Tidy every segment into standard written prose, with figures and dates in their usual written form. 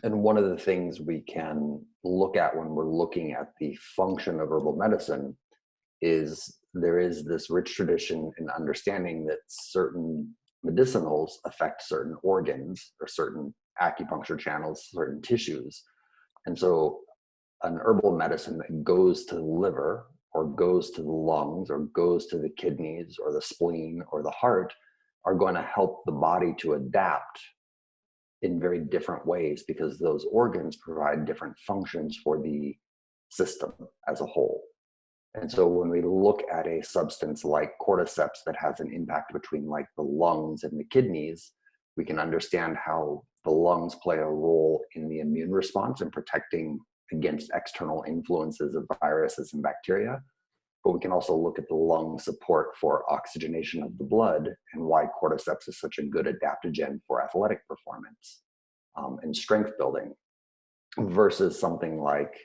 And one of the things we can look at when we're looking at the function of herbal medicine is there is this rich tradition in understanding that certain medicinals affect certain organs or certain acupuncture channels, certain tissues. And so an herbal medicine that goes to the liver or goes to the lungs or goes to the kidneys or the spleen or the heart are going to help the body to adapt in very different ways because those organs provide different functions for the system as a whole. And so when we look at a substance like cordyceps that has an impact between like the lungs and the kidneys, we can understand how the lungs play a role in the immune response and protecting against external influences of viruses and bacteria. But we can also look at the lung support for oxygenation of the blood and why cordyceps is such a good adaptogen for athletic performance and strength building versus something like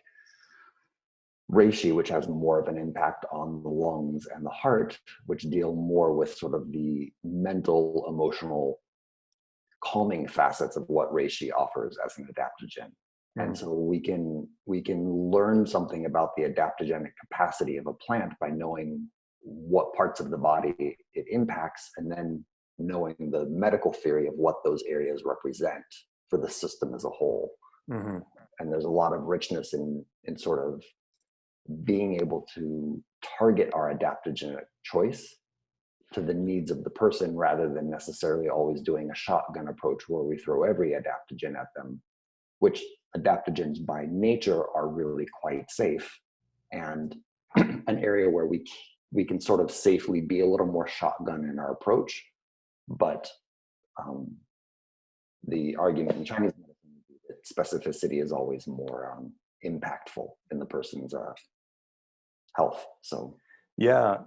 Reishi, which has more of an impact on the lungs and the heart, which deal more with sort of the mental, emotional, calming facets of what Reishi offers as an adaptogen. And so we can learn something about the adaptogenic capacity of a plant by knowing what parts of the body it impacts, and then knowing the medical theory of what those areas represent for the system as a whole. Mm-hmm. And there's a lot of richness in sort of being able to target our adaptogenic choice to the needs of the person rather than necessarily always doing a shotgun approach where we throw every adaptogen at them, which adaptogens by nature are really quite safe and an area where we can sort of safely be a little more shotgun in our approach. But the argument in Chinese medicine is that specificity is always more impactful in the person's health. So yeah,